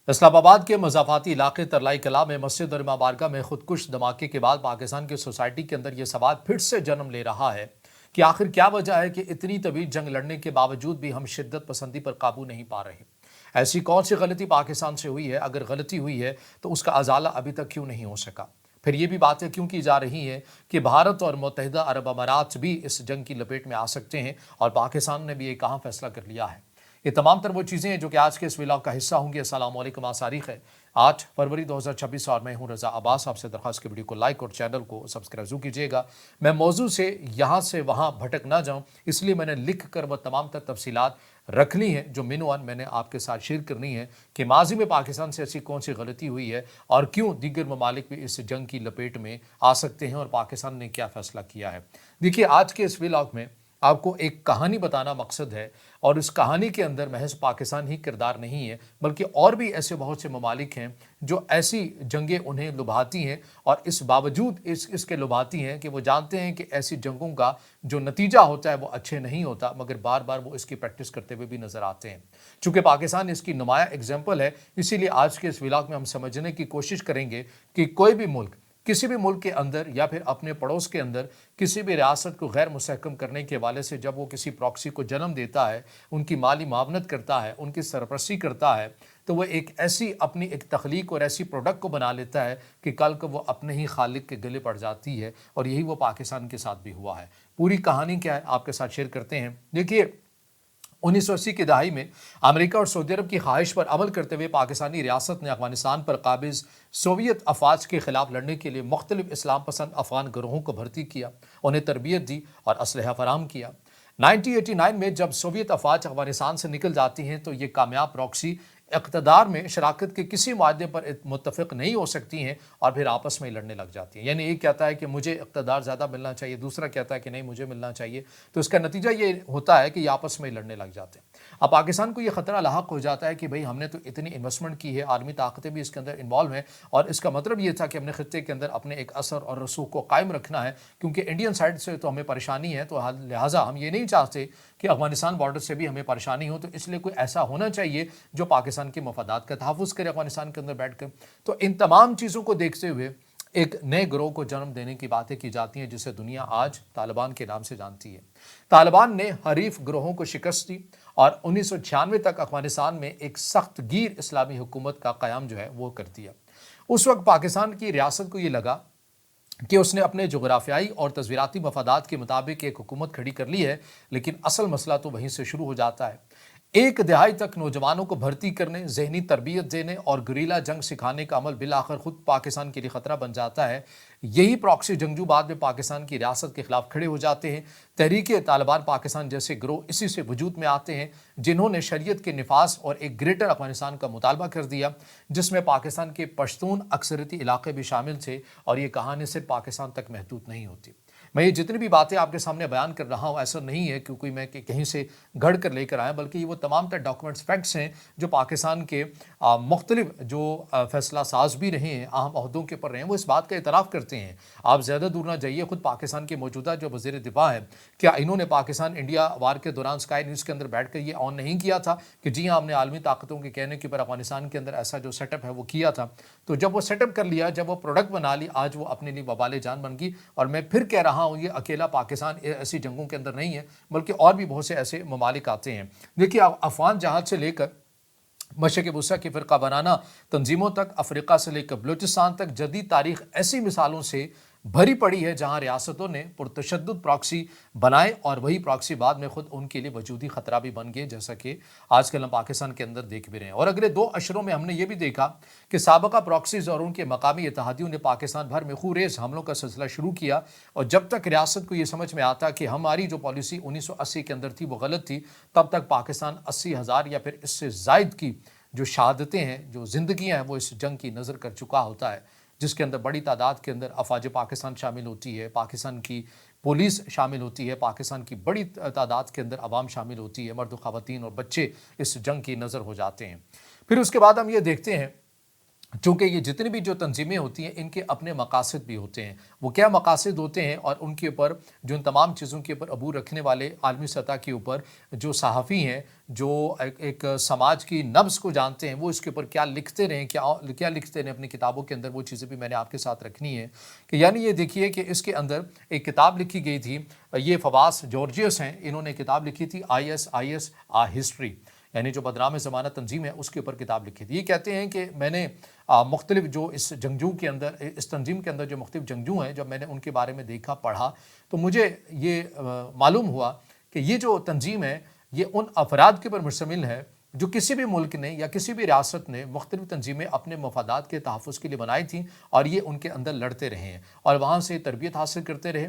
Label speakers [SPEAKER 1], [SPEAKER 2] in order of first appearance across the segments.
[SPEAKER 1] اسلام آباد کے مضافاتی علاقے ترلائی کلا میں مسجد اور امام بارگاہ میں خودکش دھماکے کے بعد پاکستان کی سوسائٹی کے اندر یہ سوال پھر سے جنم لے رہا ہے کہ آخر کیا وجہ ہے کہ اتنی طویل جنگ لڑنے کے باوجود بھی ہم شدت پسندی پر قابو نہیں پا رہے۔ ایسی کون سی غلطی پاکستان سے ہوئی ہے؟ اگر غلطی ہوئی ہے تو اس کا ازالہ ابھی تک کیوں نہیں ہو سکا؟ پھر یہ بھی باتیں کیوں کی جا رہی ہیں کہ بھارت اور متحدہ عرب امارات بھی اس جنگ کی لپیٹ میں آ سکتے ہیں اور پاکستان نے بھی ایک اہم فیصلہ کر لیا ہے۔ یہ تمام تر وہ چیزیں ہیں جو کہ آج کے اس ولاگ کا حصہ ہوں گے۔ السلام علیکم، آج تاریخ ہے 8 فروری 2026 اور میں ہوں رضا عباس۔ آپ سے درخواست کی ویڈیو کو لائک اور چینل کو سبسکرائب ضرور کیجیے گا۔ میں موضوع سے یہاں سے وہاں بھٹک نہ جاؤں، اس لیے میں نے لکھ کر وہ تمام تر تفصیلات رکھ لی ہیں جو منوان میں نے آپ کے ساتھ شیئر کرنی ہے کہ ماضی میں پاکستان سے ایسی کون سی غلطی ہوئی ہے اور کیوں دیگر ممالک بھی اس جنگ کی لپیٹ میں آ سکتے ہیں اور پاکستان نے کیا فیصلہ کیا ہے۔ دیکھیے، آج کے اس ولاگ میں آپ کو ایک کہانی بتانا مقصد ہے، اور اس کہانی کے اندر محض پاکستان ہی کردار نہیں ہے بلکہ اور بھی ایسے بہت سے ممالک ہیں جو ایسی جنگیں انہیں لبھاتی ہیں اور اس باوجود اس کے لبھاتی ہیں کہ وہ جانتے ہیں کہ ایسی جنگوں کا جو نتیجہ ہوتا ہے وہ اچھے نہیں ہوتا، مگر بار بار وہ اس کی پریکٹس کرتے ہوئے بھی نظر آتے ہیں۔ چونکہ پاکستان اس کی نمایاں اگزامپل ہے، اسی لیے آج کے اس ولاگ میں ہم سمجھنے کی کوشش کریں گے کہ کوئی بھی ملک کسی بھی ملک کے اندر یا پھر اپنے پڑوس کے اندر کسی بھی ریاست کو غیر مستحکم کرنے کے حوالے سے جب وہ کسی پراکسی کو جنم دیتا ہے، ان کی مالی معاونت کرتا ہے، ان کی سرپرستی کرتا ہے، تو وہ ایک ایسی اپنی ایک تخلیق اور ایسی پروڈکٹ کو بنا لیتا ہے کہ کل کو وہ اپنے ہی خالق کے گلے پڑ جاتی ہے، اور یہی وہ پاکستان کے ساتھ بھی ہوا ہے۔ پوری کہانی کیا ہے آپ کے ساتھ شیئر کرتے ہیں۔ دیکھیے، 1980 کی دہائی میں امریکہ اور سعودی عرب کی خواہش پر عمل کرتے ہوئے پاکستانی ریاست نے افغانستان پر قابض سوویت افواج کے خلاف لڑنے کے لیے مختلف اسلام پسند افغان گروہوں کو بھرتی کیا، انہیں تربیت دی اور اسلحہ فراہم کیا۔ 1989 میں جب سوویت افواج افغانستان سے نکل جاتی ہیں تو یہ کامیاب پراکسی اقتدار میں شراکت کے کسی معاہدے پر متفق نہیں ہو سکتی ہیں اور پھر آپس میں لڑنے لگ جاتی ہیں۔ یعنی ایک کہتا ہے کہ مجھے اقتدار زیادہ ملنا چاہیے، دوسرا کہتا ہے کہ نہیں مجھے ملنا چاہیے، تو اس کا نتیجہ یہ ہوتا ہے کہ یہ آپس میں لڑنے لگ جاتے ہیں۔ اب پاکستان کو یہ خطرہ لاحق ہو جاتا ہے کہ بھئی ہم نے تو اتنی انویسٹمنٹ کی ہے، عالمی طاقتیں بھی اس کے اندر انوالو ہیں، اور اس کا مطلب یہ تھا کہ اپنے خطے کے اندر اپنے ایک اثر اور رسوخ کو قائم رکھنا ہے، کیونکہ انڈین سائیڈ سے تو ہمیں پریشانی ہے، تو لہٰذا ہم یہ نہیں چاہتے کہ افغانستان بارڈر سے بھی ہمیں پریشانی ہو، تو اس لیے کوئی ایسا ہونا چاہیے جو پاکستان کے مفادات کا تحفظ کرے افغانستان کے اندر بیٹھ کر۔ تو ان تمام چیزوں کو دیکھتے ہوئے ایک نئے گروہ کو جنم دینے کی باتیں کی جاتی ہیں جسے دنیا آج طالبان کے نام سے جانتی ہے۔ طالبان نے حریف گروہوں کو شکست دی اور 1996 تک افغانستان میں ایک سخت گیر اسلامی حکومت کا قیام جو ہے وہ کر دیا۔ اس وقت پاکستان کی ریاست کو یہ لگا کہ اس نے اپنے جغرافیائی اور تصویراتی مفادات کے مطابق ایک حکومت کھڑی کر لی ہے، لیکن اصل مسئلہ تو وہیں سے شروع ہو جاتا ہے۔ ایک دہائی تک نوجوانوں کو بھرتی کرنے، ذہنی تربیت دینے اور گریلا جنگ سکھانے کا عمل بالآخر خود پاکستان کے لیے خطرہ بن جاتا ہے۔ یہی پراکسی جنگجو بعد میں پاکستان کی ریاست کے خلاف کھڑے ہو جاتے ہیں۔ تحریک طالبان پاکستان جیسے گروہ اسی سے وجود میں آتے ہیں جنہوں نے شریعت کے نفاذ اور ایک گریٹر افغانستان کا مطالبہ کر دیا، جس میں پاکستان کے پشتون اکثریتی علاقے بھی شامل تھے، اور یہ کہانی صرف پاکستان تک محدود نہیں ہوتی۔ میں یہ جتنی بھی باتیں آپ کے سامنے بیان کر رہا ہوں، ایسا نہیں ہے کہ کوئی میں کہیں سے گھڑ کر لے کر آیا، بلکہ یہ وہ تمام تر ڈاکومنٹس فیکٹس ہیں جو پاکستان کے مختلف جو فیصلہ ساز بھی رہے ہیں، اہم عہدوں کے پر رہے ہیں، وہ اس بات کا اعتراف کرتے ہیں۔ آپ زیادہ دور نہ جائیے، خود پاکستان کے موجودہ جو وزیر دفاع ہے، کیا انہوں نے پاکستان انڈیا وار کے دوران اسکائی نیوز کے اندر بیٹھ کر یہ آن نہیں کیا تھا کہ جی ہاں ہم نے عالمی طاقتوں کے کہنے کے اوپر افغانستان کے اندر ایسا جو سیٹ اپ ہے وہ کیا تھا؟ تو جب وہ سیٹ اپ کر لیا، جب وہ پروڈکٹ بنا لی، آج وہ اپنے لیے وبال جان بن گئی۔ اور میں پھر کہہ رہا ہوں، یہ اکیلا پاکستان ایسی جنگوں کے اندر نہیں ہے، بلکہ اور بھی بہت سے ایسے ممالک آتے ہیں۔ دیکھیے، افغان جہاد سے لے کر مشرق وسطیٰ کی فرقہ وارانہ تنظیموں تک، افریقہ سے لے کر بلوچستان تک، جدید تاریخ ایسی مثالوں سے بھری پڑی ہے جہاں ریاستوں نے پرتشدد پراکسی بنائے اور وہی پراکسی بعد میں خود ان کے لیے وجودی خطرہ بھی بن گئے، جیسا کہ آج کل ہم پاکستان کے اندر دیکھ بھی رہے ہیں۔ اور اگلے 2 اشروں میں ہم نے یہ بھی دیکھا کہ سابقہ پراکسیز اور ان کے مقامی اتحادیوں نے پاکستان بھر میں خوریز حملوں کا سلسلہ شروع کیا، اور جب تک ریاست کو یہ سمجھ میں آتا کہ ہماری جو پالیسی 1980 کے اندر تھی وہ غلط تھی، تب تک پاکستان 80,000 یا پھر اس سے زائد کی جو شہادتیں ہیں، جو زندگیاں ہیں، وہ اس جنگ کی نظر کر چکا ہوتا ہے، جس کے اندر بڑی تعداد کے اندر افواج پاکستان شامل ہوتی ہے، پاکستان کی پولیس شامل ہوتی ہے، پاکستان کی بڑی تعداد کے اندر عوام شامل ہوتی ہے، مرد و خواتین اور بچے اس جنگ کی نظر ہو جاتے ہیں۔ پھر اس کے بعد ہم یہ دیکھتے ہیں चूँकि ये जितनी भी जो तंज़ीमें होती हैं, इनके अपने मकासद भी होते हैं। वो क्या मकासद होते हैं और उनके ऊपर जो इन तमाम चीज़ों के ऊपर अबूर रखने वाले आलमी सतह के ऊपर जो सहाफ़ी हैं, जो एक समाज की नब्ज़ को जानते हैं, वो इसके ऊपर क्या लिखते रहें, क्या लिखते रहें अपनी किताबों के अंदर, वो चीज़ें भी मैंने आपके साथ रखनी है। कि यानी ये देखिए कि इसके अंदर एक किताब लिखी गई थी, ये फवास जॉर्जियस हैं, इन्होंने किताब लिखी थी आईएसआईएस हिस्ट्री, यानी जो बदनाम ज़माना तंजीम है उसके ऊपर किताब लिखी थी। ये कहते हैं कि मैंने मुख्तलिफ जो इस जंगजू के अंदर, इस तंजीम के अंदर जो मुख्तलिफ जंगजू हैं, जब मैंने उनके बारे में देखा, पढ़ा, तो मुझे ये मालूम हुआ कि ये जो तंजीम है, ये उन अफराद के ऊपर मुश्तमिल है जो किसी भी मुल्क ने या किसी भी रियासत ने मुख्तलिफ तंजीमें अपने मफादात के तहफ़्फ़ुज़ के लिए बनाई थीं और ये उनके अंदर लड़ते रहे हैं और वहाँ से तरबियत हासिल करते रहे,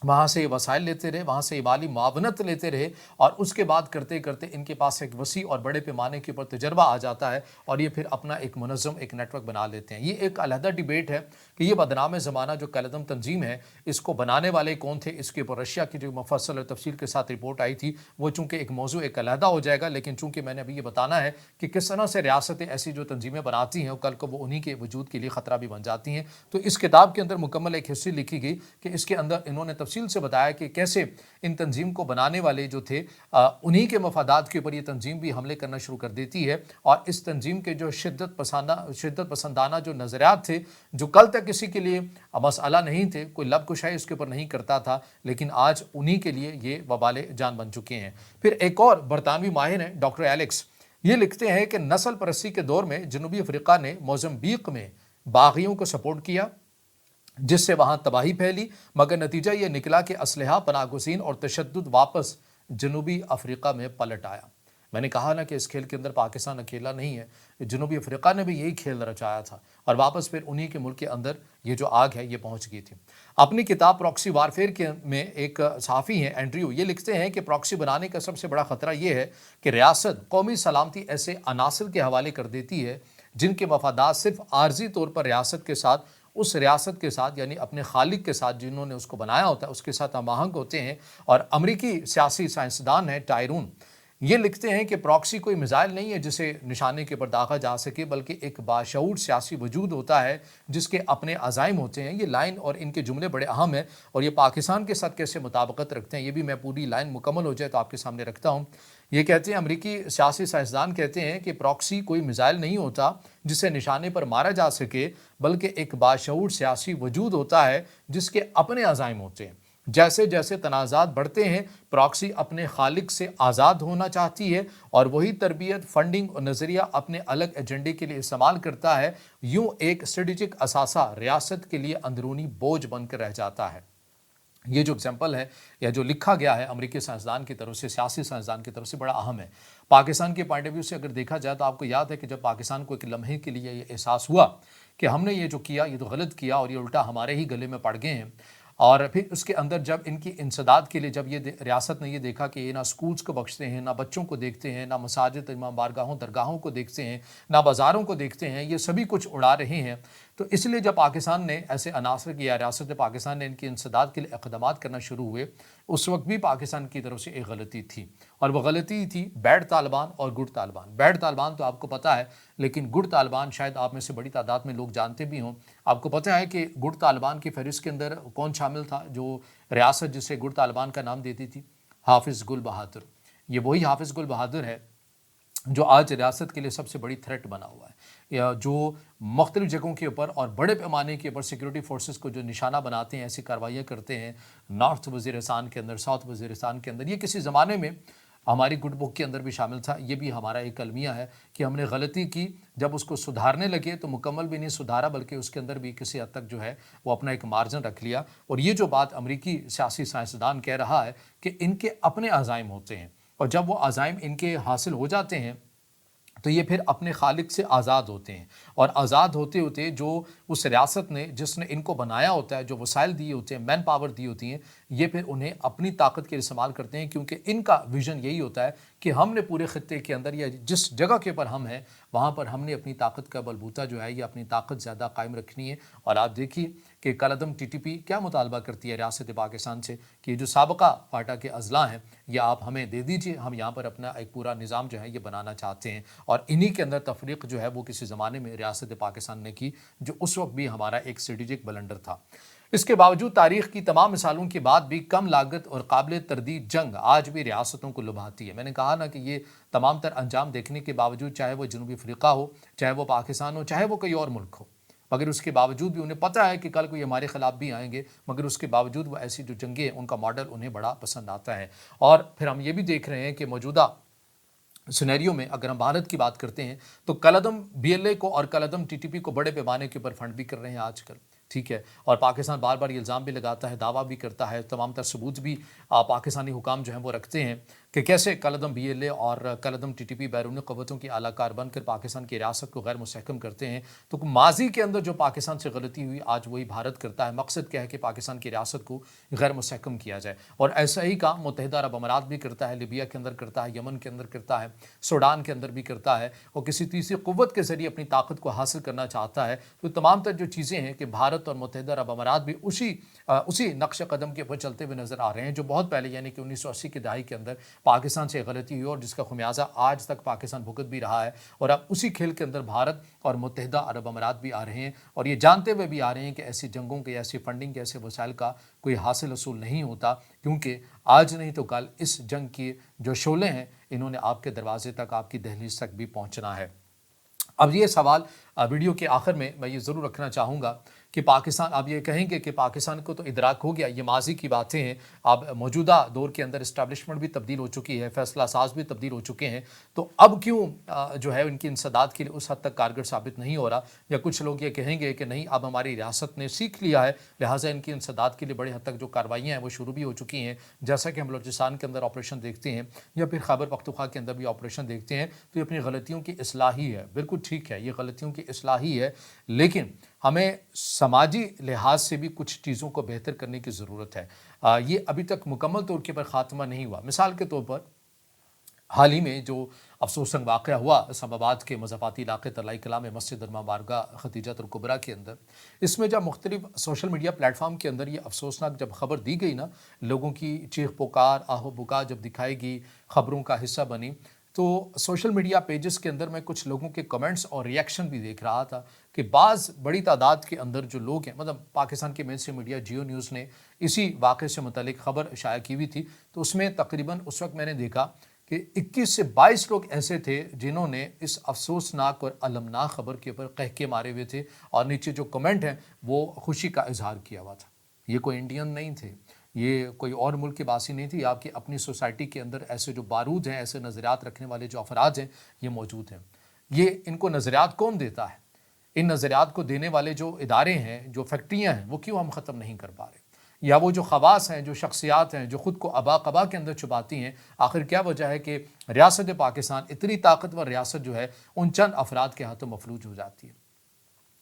[SPEAKER 1] वहाँ से वसाइल लेते रहे, वहाँ से माली मुआवनत लेते रहे और उसके बाद करते करते इनके पास एक वसी और बड़े पैमाने के ऊपर तजर्बा आ जाता है और ये फिर अपना एक मुनज़्ज़म एक नेटवर्क बना लेते हैं। ये एक अलहदा डिबेट है कि ये बदनाम ज़माना जो कलदम तंजीम है, इसको बनाने वाले कौन थे, इसके ऊपर रशिया की जो मुफस्सल और तफसील के साथ रिपोर्ट आई थी, वो चूँकि एक मौजू एक अलहदा हो जाएगा, लेकिन चूँकि मैंने अभी ये बताना है कि किस तरह से रियासतें ऐसी जो तंजीमें बनाती हैं, कल को वो उन्हीं के वजूद के लिए ख़तरा भी बन जाती हैं। तो इस किताब के अंदर मुकम्मल एक हिस्ट्री लिखी गई कि इसके अंदर इन्होंने तफसील से बताया कि कैसे इन तंजीम को बनाने वाले जो थे, उन्हीं के मफादात के ऊपर ये तंजीम भी हमले करना शुरू कर देती है और इस तंजीम के जो शिद्दत पसंदाना जो नज़रियात थे, जो कल तक किसी के लिए मसला नहीं थे, कोई लब कुशाई उसके ऊपर नहीं करता था, लेकिन आज उन्हीं के लिए ये वबाले जान बन चुके हैं। फिर एक और बरतानवी माहिर हैं डॉक्टर एलेक्स, ये लिखते हैं कि नस्ल परस्ती के दौर में जनूबी अफ्रीका ने मोज़म्बिक में बागियों को सपोर्ट किया, जिससे वहां तबाही फैली, मगर नतीजा ये निकला कि असलहा, पनागुज़ीन और तशद्दुद वापस जनूबी अफ्रीका में पलट आया। मैंने कहा ना कि इस खेल के अंदर पाकिस्तान अकेला नहीं है, जनूबी अफ्रीका ने भी यही खेल रचाया था और वापस फिर उन्हीं के मुल्क के अंदर ये जो आग है ये पहुंच गई थी। अपनी किताब प्रॉक्सी वारफेयर के में एक सहाफ़ी हैं एंड्रयू, ये लिखते हैं कि प्रॉक्सी बनाने का सबसे बड़ा ख़तरा ये है कि रियासत कौमी सलामती ऐसे अनासर के हवाले कर देती है जिनके मफादात सिर्फ आर्जी तौर पर रियासत के साथ, उस रियासत के साथ यानी अपने खालिक के साथ जिन्होंने उसको बनाया होता है उसके साथ हमआहंग होते हैं। और अमरीकी सियासी साइंसदान है टायरून, ये लिखते हैं कि प्रॉक्सी कोई मिसाइल नहीं है जिसे निशाने के ऊपर दागा जा सके, बल्कि एक बाशऊर सियासी वजूद होता है जिसके अपने अज़ाइम होते हैं। ये लाइन और इनके जुमले बड़े अहम हैं और ये पाकिस्तान के साथ कैसे मुताबिकत रखते हैं, ये भी मैं पूरी लाइन मुकम्मल हो जाए तो आपके सामने रखता हूँ। ये कहते हैं, अमरीकी सियासी साइंसदान कहते हैं कि प्रॉक्सी कोई मिसाइल नहीं होता जिसे निशाने पर मारा जा सके, बल्कि एक बाशऊर सियासी वजूद होता है जिसके अपने अज़ाइम होते हैं। जैसे जैसे तनाज़ात बढ़ते हैं, प्रॉक्सी अपने खालिक से आज़ाद होना चाहती है और वही तरबियत, फंडिंग और नज़रिया अपने अलग एजेंडे के लिए इस्तेमाल करता है। यूँ एक स्ट्रेटेजिक असासा रियासत के लिए अंदरूनी बोझ बनकर रह जाता है। ये जो एग्जाम्पल है या जो लिखा गया है अमरीकी साइंसदान की तरफ से, सियासी साइंसदान की तरफ से, बड़ा अहम है। पाकिस्तान के पॉइंट ऑफ व्यू से अगर देखा जाए तो आपको याद है कि जब पाकिस्तान को एक लम्हे के लिए ये एहसास हुआ कि हमने ये जो किया ये तो गलत किया और ये उल्टा हमारे ही गले में पड़ गए हैं, और फिर उसके अंदर जब इनकी इंसदाद के लिए जब ये रियासत ने ये देखा कि ये ना स्कूल्स को बख्शते हैं, ना बच्चों को देखते हैं, ना मसाजिद, इमाम बारगाहों, दरगाहों को देखते हैं, ना बाज़ारों को देखते हैं, ये सभी कुछ उड़ा रहे हैं। तो इसलिए जब पाकिस्तान ने ऐसे अनासर की या रियासत पाकिस्तान ने इनकी इंसदाद के लिए इक़दामात करना शुरू हुए, उस वक्त भी पाकिस्तान की तरफ से एक गलती थी और वह गलती थी बैड तालिबान और गुड तालिबान। बैड तालिबान तो आपको पता है, लेकिन गुड तालिबान शायद आप में से बड़ी तादाद में लोग जानते भी हों। आपको पता है कि गुड तालिबान की फहरिस्त के अंदर कौन शामिल था, जो रियासत जिसे गुड तालिबान का नाम देती थी? हाफिज़ गुल बहादुर। ये वही हाफिज़ गुल बहादुर है जो आज रियासत के लिए सबसे बड़ी थ्रेट बना हुआ है, या जो मुख्तलिफ जगहों के ऊपर और बड़े पैमाने के ऊपर सिक्योरिटी फोर्सेस को जो निशाना बनाते हैं, ऐसी कार्रवाइयाँ करते हैं नॉर्थ वज़ीरिस्तान के अंदर, साउथ वज़ीरिस्तान के अंदर। ये किसी ज़माने में हमारी गुड बुक के अंदर भी शामिल था। ये भी हमारा एक अलमिया है कि हमने गलती की, जब उसको सुधारने लगे तो मुकम्मल भी नहीं सुधारा, बल्कि उसके अंदर भी किसी हद तक जो है वो अपना एक मार्जिन रख लिया। और ये जो बात अमरीकी सियासी साइंसदान कह रहा है कि इनके अपने अज़ाइम होते हैं और जब वो अज़ाइम इनके हासिल हो जाते हैं तो ये फिर अपने खालिक से आज़ाद होते हैं, और आज़ाद होते होते जो उस रियासत ने जिसने इनको बनाया होता है, जो वसाइल दिए होते हैं, मैन पावर दी होती हैं, ये फिर उन्हें अपनी ताकत के इस्तेमाल करते हैं, क्योंकि इनका विज़न यही होता है कि हमने पूरे ख़ित्ते के अंदर या जिस जगह के ऊपर हम हैं वहाँ पर हमने अपनी ताकत का बलबूता जो है, ये अपनी ताकत ज़्यादा कायम रखनी है। और आप देखिए कि कलअदम टीटीपी क्या मुतालबा करती है रियासत पाकिस्तान से कि जो साबका फाटा के अजला हैं, ये आप हमें दे दीजिए, हम यहाँ पर अपना एक पूरा निज़ाम जो है ये बनाना चाहते हैं। और इन्हीं के अंदर तफरीक जो है वो किसी ज़माने में रियासत पाकिस्तान ने की, जो उस वक्त भी हमारा एक स्ट्रेटेजिक ब्लंडर था। इसके बावजूद तारीख की तमाम मिसालों के बाद भी कम लागत और काबिल तरदीद जंग आज भी रियासतों को लुभाती है। मैंने कहा ना कि ये तमाम तर अंजाम देखने के बावजूद, चाहे वो जनूबी अफ्रीका हो, चाहे वो पाकिस्तान हो, चाहे वो कोई और मुल्क हो, मगर उसके बावजूद भी उन्हें पता है कि कल को ये हमारे ख़िलाफ़ भी आएंगे, मगर उसके बावजूद वो ऐसी जो जंगें हैं उनका मॉडल उन्हें बड़ा पसंद आता है। और फिर हम ये भी देख रहे हैं कि मौजूदा सिनेरियो में अगर हम भारत की बात करते हैं तो कलअदम बीएलए को और कलअदम टीटीपी को बड़े पैमाने के ऊपर फंड भी कर रहे हैं आजकल, ठीक है। और पाकिस्तान बार बार ये इल्ज़ाम भी लगाता है, दावा भी करता है, तमाम तर सबूत भी पाकिस्तानी हुकाम जो हैं वो रखते हैं कि कैसे कलअदम बीएलए और कलअदम टीटीपी बैरूनी क़व्वतों की आलाकार बनकर पाकिस्तान की रियासत को गैर मुस्तहकम करते हैं। तो माजी के अंदर जो पाकिस्तान से गलती हुई आज वही भारत करता है। मकसद क्या है कि पाकिस्तान की रियासत को गैर मुस्तहकम किया जाए। और ऐसा ही काम मुत्तहिदा अरब अमारात भी करता है, लिबिया के अंदर करता है, यमन के अंदर करता है, सूडान के अंदर भी करता है, और किसी तीसरी क़ुव्वत के ज़रिए अपनी ताकत को हासिल करना चाहता है। तो तमाम तर जो चीज़ें हैं कि भारत और मुत्तहिदा अरब अमारात भी उसी नक्श कदम के ऊपर चलते हुए नज़र आ रहे हैं जो बहुत पहले यानी कि 1980 की दहाई के अंदर पाकिस्तान से गलती हुई और जिसका खुमियाजा आज तक पाकिस्तान भुगत भी रहा है। और अब उसी खेल के अंदर भारत और मुत्तहिदा अरब अमारात भी आ रहे हैं और ये जानते हुए भी आ रहे हैं कि ऐसी जंगों के, ऐसी फंडिंग के, ऐसे वसाइल का कोई हासिल हसूल नहीं होता, क्योंकि आज नहीं तो कल इस जंग के जो शोले हैं इन्होंने आपके दरवाजे तक, आपकी दहलीज तक भी पहुँचना है। अब ये सवाल वीडियो के आखिर में मैं ये ज़रूर रखना चाहूँगा कि पाकिस्तान, आप ये कहेंगे कि पाकिस्तान को तो इदराक हो गया, ये माजी की बातें हैं, अब मौजूदा दौर के अंदर इस्टेब्लिशमेंट भी तब्दील हो चुकी है, फैसला साज भी तब्दील हो चुके हैं, तो अब क्यों जो है उनकी इंसदाद के लिए उस हद तक कारगर साबित नहीं हो रहा। या कुछ लोग ये कहेंगे कि नहीं, अब हमारी रियासत ने सीख लिया है, लिहाजा इनकी इंसदाद के लिए बड़े हद तक जो कार्रवाइयाँ हैं वो शुरू भी हो चुकी हैं, जैसा कि हम बलूचिस्तान के अंदर ऑपरेशन देखते हैं या फिर खैबर पख्तूनख्वा के अंदर भी ऑपरेशन देखते हैं, तो ये अपनी गलतियों की इस्लाह ही है। बिल्कुल ठीक है, ये गलतियों की इस्लाह ही है, लेकिन हमें समाजी लिहाज से भी कुछ चीज़ों को बेहतर करने की ज़रूरत है। ये अभी तक मुकम्मल तौर के पर ख़ात्मा नहीं हुआ। मिसाल के तौर पर हाल ही में जो अफसोसनाक वाक़या हुआ इस्लामाबाद के मज़ाफ़ाती इलाके तरलाई कला में मस्जिद बारगाह खदीजतुल कुबरा के अंदर, इसमें जब मुख्तलिफ सोशल मीडिया प्लेटफॉर्म के अंदर ये अफसोसनाक जब खबर दी गई ना, लोगों की चीख पुकार, आहो पुकार जब दिखाई गई, खबरों का हिस्सा बनी, तो सोशल मीडिया पेजेस के अंदर मैं कुछ लोगों के कमेंट्स और रिएक्शन भी देख रहा था कि बाज़ बड़ी तादाद के अंदर जो लोग हैं, मतलब पाकिस्तान के मेन स्ट्रीम मीडिया जियो न्यूज़ ने इसी वाक़े से मुतालिक खबर शाया की हुई थी, तो उसमें तकरीबन उस वक्त मैंने देखा कि 21 से 22 लोग ऐसे थे जिन्होंने इस अफसोसनाक और अलमनाक खबर के ऊपर कहके मारे हुए थे और नीचे जो कमेंट हैं वो खुशी का इजहार किया हुआ था। ये कोई इंडियन नहीं थे, ये कोई और मुल्क की बासी नहीं थी, आपकी अपनी सोसाइटी के अंदर ऐसे जो बारूद हैं, ऐसे नज़रियात रखने वाले जो अफराद हैं, ये मौजूद हैं। ये इनको नज़रियात कौन देता है? इन नज़रियात को देने वाले जो इदारे हैं, जो फैक्ट्रियाँ हैं, वो क्यों हम ख़त्म नहीं कर पा रहे? या वो जो खवास हैं, जो शख्सियात हैं, जो ख़ुद को अबा कबा के अंदर छुपाती हैं, आखिर क्या वजह है कि रियासत पाकिस्तान इतनी ताकतवर रियासत जो है उन चंद अफराद के हाथों मफलूज हो जाती है?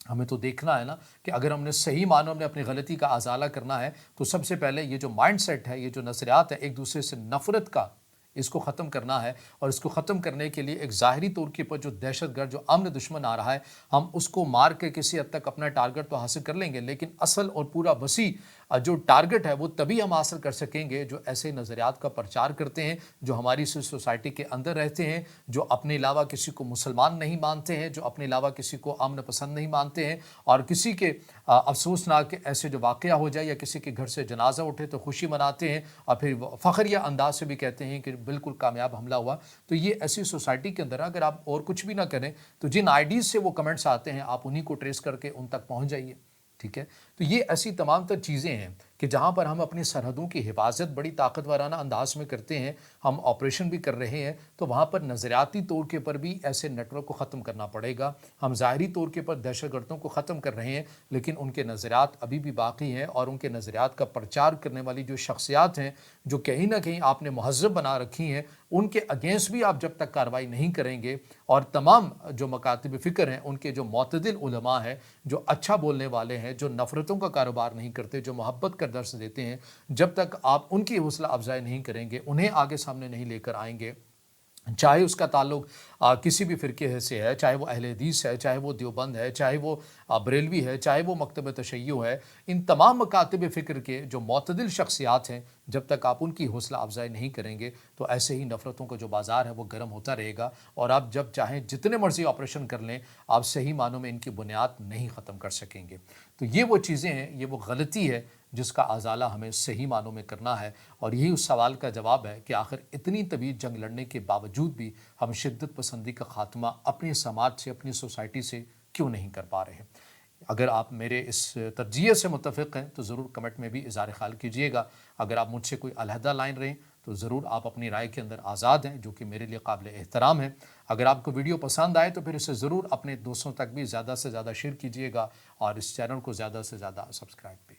[SPEAKER 1] हमें तो देखना है ना कि अगर हमने सही मानों में अपनी गलती का अजाला करना है तो सबसे पहले ये जो माइंड सेट है, ये जो नज़रियात है एक दूसरे से नफ़रत का, इसको ख़त्म करना है। और इसको ख़त्म करने के लिए एक ज़ाहिरी तौर के ऊपर जो दहशतगर्द, जो अमन दुश्मन आ रहा है, हम उसको मार के किसी हद तक अपना टारगेट तो हासिल कर लेंगे, लेकिन असल और पूरा वसी जो टारगेट है वो तभी हम हासिल कर सकेंगे जो ऐसे नज़रियात का प्रचार करते हैं, जो हमारी सोसाइटी के अंदर रहते हैं, जो अपने अलावा किसी को मुसलमान नहीं मानते हैं, जो अपने अलावा किसी को अमन पसंद नहीं मानते हैं, और किसी के अफसोसनाक ऐसे जो वाक़या हो जाए या किसी के घर से जनाजा उठे तो खुशी मनाते हैं और फिर फ़ख्रिया अंदाज से भी कहते हैं कि बिल्कुल कामयाब हमला हुआ। तो ये ऐसी सोसाइटी के अंदर अगर आप और कुछ भी ना करें तो जिन आईडीज़ से वो कमेंट्स आते हैं आप उन्हीं को ट्रेस करके उन तक पहुँच जाइए, ठीक है। तो ये ऐसी तमाम तर चीज़ें हैं कि जहाँ पर हम अपनी सरहदों की हिफाजत बड़ी ताकतवराना अंदाज में करते हैं, हम ऑपरेशन भी कर रहे हैं, तो वहाँ पर नज़रियाती तौर के ऊपर भी ऐसे नेटवर्क को ख़त्म करना पड़ेगा। हम ज़ाहिरी तौर के ऊपर दहशतगर्दों को ख़त्म कर रहे हैं, लेकिन उनके नज़रियात अभी भी बाकी हैं और उनके नज़रियात का प्रचार करने वाली जो शख्सियात हैं, जो कहीं ना कहीं आपने महज़ब बना रखी हैं, उनके अगेंस्ट भी आप जब तक कार्रवाई नहीं करेंगे और तमाम जो मकातिब फ़िक्र हैं, उनके जो मोतदिल उलमा हैं, जो अच्छा बोलने वाले हैं, जो नफ़रतों का कारोबार नहीं करते, जो मोहब्बत का दर्स देते हैं, जब तक आप उनकी हौसला अफजाई नहीं करेंगे, उन्हें आगे सामने नहीं लेकर आएंगे, चाहे उसका ताल्लुक किसी भी फ़िरके से है, चाहे वो अहले हदीस है, चाहे वो देवबंद है, चाहे वो बरेलवी है, चाहे वो मकतब तशय्युअ है, इन तमाम मकातिब फ़िक्र के जो मुअतदिल शख्सियात हैं, जब तक आप उनकी हौसला अफ़ज़ाई नहीं करेंगे, तो ऐसे ही नफ़रतों का जो बाज़ार है वो गर्म होता रहेगा और आप जब चाहें जितने मर्ज़ी ऑपरेशन कर लें, आप सही मानों में इनकी बुनियाद नहीं ख़त्म कर सकेंगे। तो ये वो चीज़ें हैं, ये वो गलती है जिसका अज़ाला हमें सही मानों में करना है और यही उस सवाल का जवाब है कि आखिर इतनी तवील जंग लड़ने के बावजूद भी हम शिद्दत पसंदी का ख़ात्मा अपने समाज से, अपनी सोसाइटी से क्यों नहीं कर पा रहे हैं। अगर आप मेरे इस तज्ज़िये से मुत्तफ़िक़ हैं तो ज़रूर कमेंट में भी इज़हार ख़याल कीजिएगा। अगर आप मुझसे कोई अलहदा लाइन रहें तो ज़रूर आप अपनी राय के अंदर आज़ाद हैं, जो कि मेरे लिए काबिल एहतराम है। अगर आपको वीडियो पसंद आए तो फिर इसे ज़रूर अपने दोस्तों तक भी ज़्यादा से ज़्यादा शेयर कीजिएगा और इस चैनल को ज़्यादा से ज़्यादा सब्सक्राइब भी।